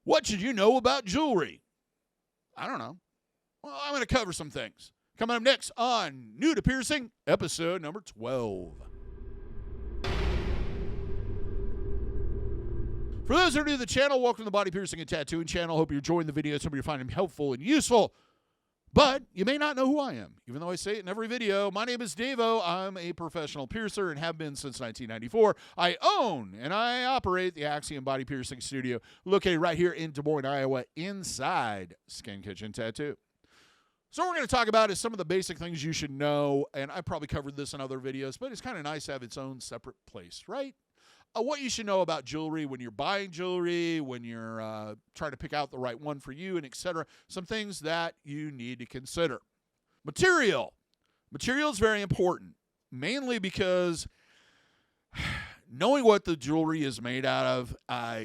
What should you know about jewelry? I don't know. Well, I'm going to cover some things. Coming up next on New to Piercing, episode number 12. For those who are new to the channel, welcome to the Body Piercing and Tattooing channel. Hope you're enjoying the videos. Hope you're finding them helpful and useful. But you may not know who I am, even though I say it in every video. My name is DaVo. I'm a professional piercer and have been since 1994. I own and I operate the Axiom Body Piercing studio located right here in Des Moines, Iowa, inside Skin Kitchen Tattoo. So what we're going to talk about is some of the basic things you should know, and I probably covered this in other videos, but it's kind of nice to have its own separate place, right? What you should know about jewelry when you're buying jewelry, when you're trying to pick out the right one for you, and etc. Some things that you need to consider. Material. Material is very important, mainly because knowing what the jewelry is made out of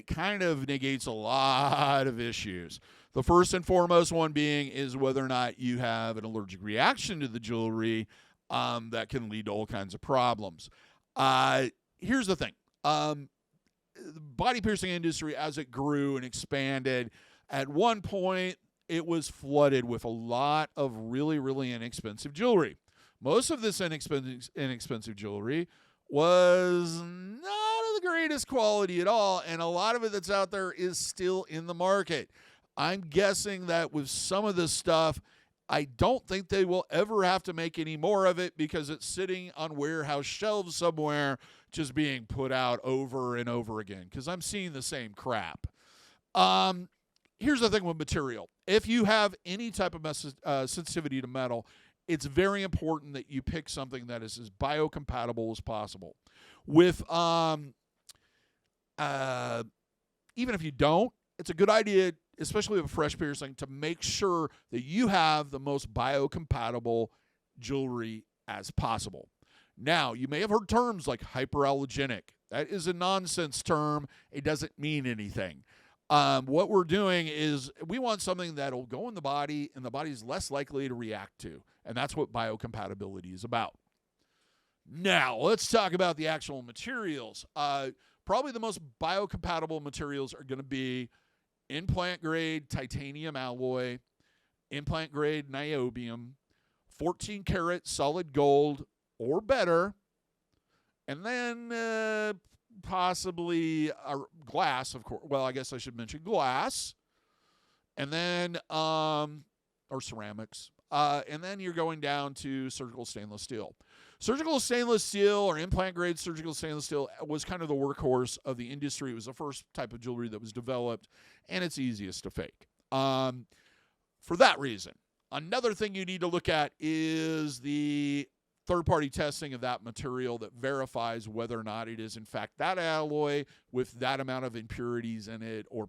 kind of negates a lot of issues. The first and foremost one being is whether or not you have an allergic reaction to the jewelry that can lead to all kinds of problems. Here's the thing. The body piercing industry, as it grew and expanded, at one point it was flooded with a lot of really, really inexpensive jewelry. Most of this inexpensive jewelry was not of the greatest quality at all, and a lot of it that's out there is still in the market. I'm guessing that with some of this stuff, I don't think they will ever have to make any more of it because it's sitting on warehouse shelves somewhere just being put out over and over again because I'm seeing the same crap. Here's the thing with material. If you have any type of sensitivity to metal, it's very important that you pick something that is as biocompatible as possible. With even if you don't, it's a good idea, especially with a fresh piercing, to make sure that you have the most biocompatible jewelry as possible. Now, you may have heard terms like hyperallergenic. That is a nonsense term. It doesn't mean anything. What we're doing is we want something that will go in the body and the body is less likely to react to. And that's what biocompatibility is about. Now, let's talk about the actual materials. Probably the most biocompatible materials are going to be implant-grade titanium alloy, implant-grade niobium, 14-karat solid gold or better, and then possibly glass, of course. Well, I guess I should mention glass, and then or ceramics, and then you're going down to surgical stainless steel. Surgical stainless steel or implant-grade surgical stainless steel was kind of the workhorse of the industry. It was the first type of jewelry that was developed, and it's easiest to fake. For that reason, another thing you need to look at is the third-party testing of that material that verifies whether or not it is, in fact, that alloy with that amount of impurities in it or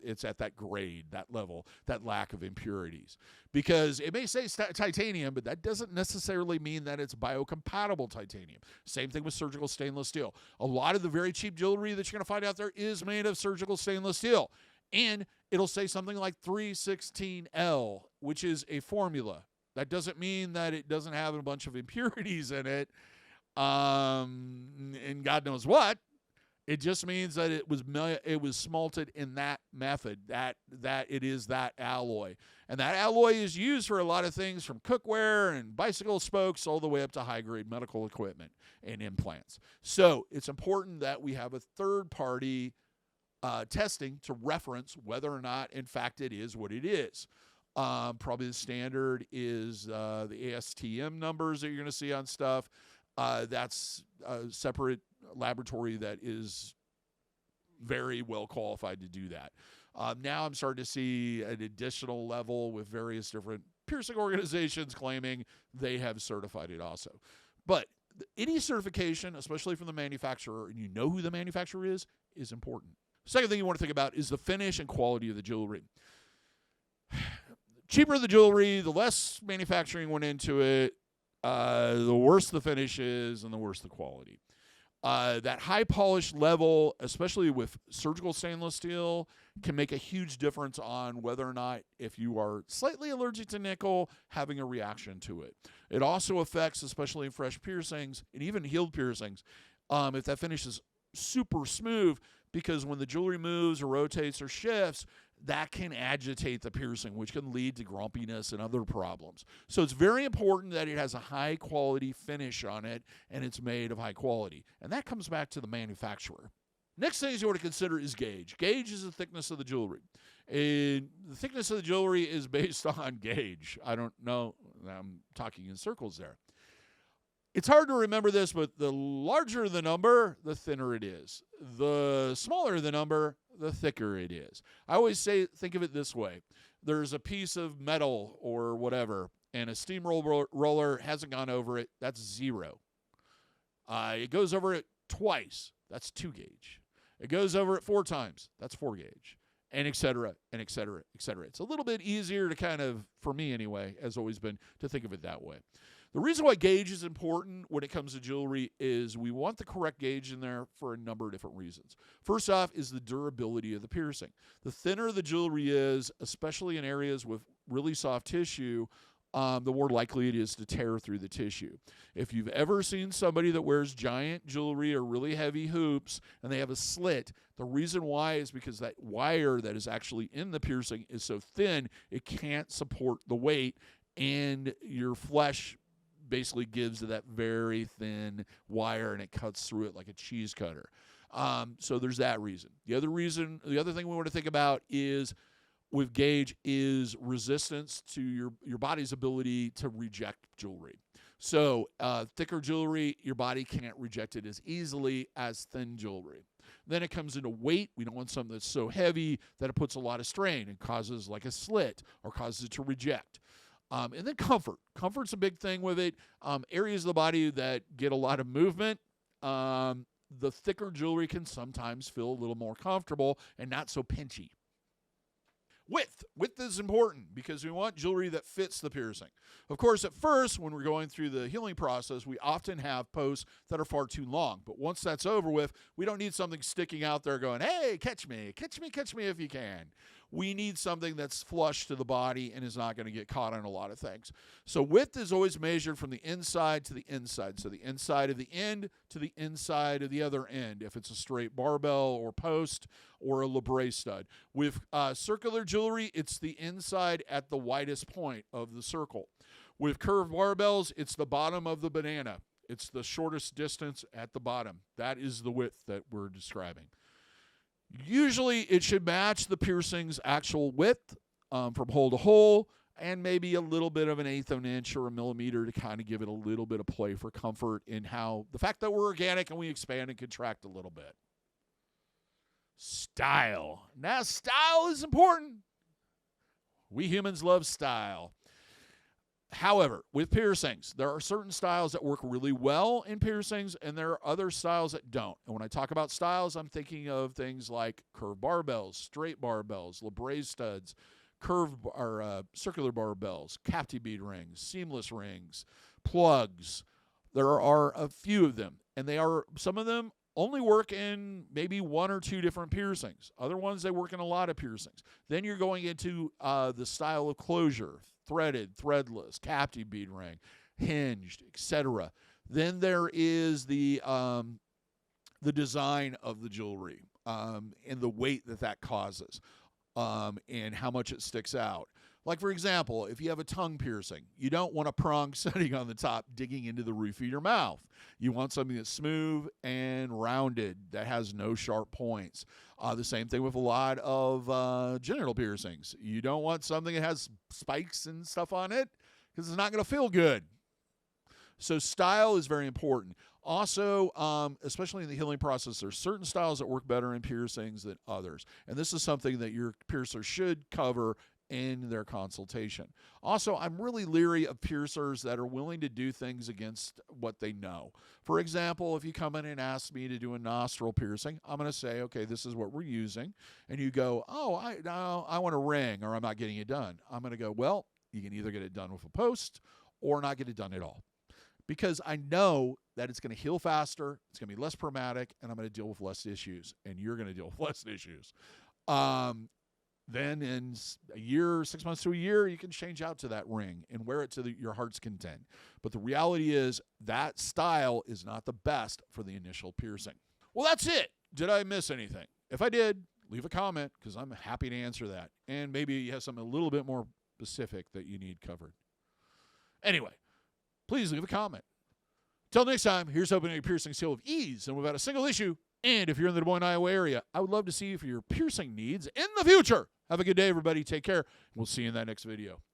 it's at that grade, that level, that lack of impurities. Because it may say titanium, but that doesn't necessarily mean that it's biocompatible titanium. Same thing with surgical stainless steel. A lot of the very cheap jewelry that you're going to find out there is made of surgical stainless steel. And it'll say something like 316L, which is a formula. That doesn't mean that it doesn't have a bunch of impurities in it, and God knows what. It just means that it was smelted in that method, that it is that alloy. And that alloy is used for a lot of things, from cookware and bicycle spokes all the way up to high-grade medical equipment and implants. So it's important that we have a third-party testing to reference whether or not, in fact, it is what it is. Probably the standard is the ASTM numbers that you're going to see on stuff. That's a separate laboratory that is very well qualified to do that. Now I'm starting to see an additional level with various different piercing organizations claiming they have certified it also. But any certification, especially from the manufacturer, and you know who the manufacturer is important. Second thing you want to think about is the finish and quality of the jewelry. Cheaper the jewelry, the less manufacturing went into it, the worse the finish is and the worse the quality. That high polish level, especially with surgical stainless steel, can make a huge difference on whether or not, if you are slightly allergic to nickel, having a reaction to it. It also affects, especially in fresh piercings and even healed piercings, if that finish is super smooth, because when the jewelry moves or rotates or shifts, that can agitate the piercing, which can lead to grumpiness and other problems. So it's very important that it has a high-quality finish on it, and it's made of high quality. And that comes back to the manufacturer. Next thing you want to consider is gauge. Gauge is the thickness of the jewelry. And the thickness of the jewelry is based on gauge. I don't know. I'm talking in circles there. It's hard to remember this, but the larger the number, the thinner it is. The smaller the number, the thicker it is. I always think of it this way. There's a piece of metal or whatever, and a steamroller hasn't gone over it. That's 0. It goes over it twice. That's 2 gauge. It goes over it 4 times. That's 4 gauge. And et cetera, and et cetera, et cetera. It's a little bit easier to kind of, for me anyway, has always been to think of it that way. The reason why gauge is important when it comes to jewelry is we want the correct gauge in there for a number of different reasons. First off is the durability of the piercing. The thinner the jewelry is, especially in areas with really soft tissue, the more likely it is to tear through the tissue. If you've ever seen somebody that wears giant jewelry or really heavy hoops and they have a slit, the reason why is because that wire that is actually in the piercing is so thin, it can't support the weight, and your flesh basically gives that very thin wire and it cuts through it like a cheese cutter. So there's that reason. The other thing we want to think about is with gauge is resistance to your body's ability to reject jewelry. So thicker jewelry, your body can't reject it as easily as thin jewelry. Then it comes into weight. We don't want something that's so heavy that it puts a lot of strain and causes like a slit or causes it to reject. And then comfort. Comfort's a big thing with it. Areas of the body that get a lot of movement, the thicker jewelry can sometimes feel a little more comfortable and not so pinchy. Width. Width is important because we want jewelry that fits the piercing. Of course, at first, when we're going through the healing process, we often have posts that are far too long. But once that's over with, we don't need something sticking out there going, hey, catch me if you can. We need something that's flush to the body and is not going to get caught on a lot of things. So width is always measured from the inside to the inside. So the inside of the end to the inside of the other end, if it's a straight barbell or post or a labrae stud. With circular jewelry, it's the inside at the widest point of the circle. With curved barbells, it's the bottom of the banana. It's the shortest distance at the bottom. That is the width that we're describing. Usually it should match the piercing's actual width from hole to hole, and maybe a little bit of an eighth of an inch or a millimeter to kind of give it a little bit of play for comfort in how the fact that we're organic and we expand and contract a little bit. Style. Now, style is important. We humans love style. However, with piercings, there are certain styles that work really well in piercings, and there are other styles that don't. And when I talk about styles, I'm thinking of things like curved barbells, straight barbells, labrae studs, circular barbells, captive bead rings, seamless rings, plugs. There are a few of them, and some of them only work in maybe 1 or 2 different piercings. Other ones, they work in a lot of piercings. Then you're going into the style of closure, threaded, threadless, captive bead ring, hinged, etc. Then there is the design of the jewelry and the weight that causes and how much it sticks out. Like, for example, if you have a tongue piercing, you don't want a prong sitting on the top digging into the roof of your mouth. You want something that's smooth and rounded, that has no sharp points. The same thing with a lot of genital piercings. You don't want something that has spikes and stuff on it because it's not going to feel good. So style is very important. Also, especially in the healing process, there's certain styles that work better in piercings than others. And this is something that your piercer should cover in their consultation. Also, I'm really leery of piercers that are willing to do things against what they know. For example, if you come in and ask me to do a nostril piercing, I'm going to say, okay, this is what we're using. And you go, oh, I want a ring, or I'm not getting it done. I'm going to go, well, you can either get it done with a post or not get it done at all. Because I know that it's going to heal faster, it's going to be less traumatic, and I'm going to deal with less issues, and you're going to deal with less issues. Then in a year, 6 months to a year, you can change out to that ring and wear it to your heart's content. But the reality is that style is not the best for the initial piercing. Well, that's it. Did I miss anything? If I did, leave a comment because I'm happy to answer that. And maybe you have something a little bit more specific that you need covered. Anyway, please leave a comment. Till next time, here's hoping a piercing seal of ease and without a single issue. And if you're in the Des Moines, Iowa area, I would love to see you for your piercing needs in the future. Have a good day, everybody. Take care. We'll see you in that next video.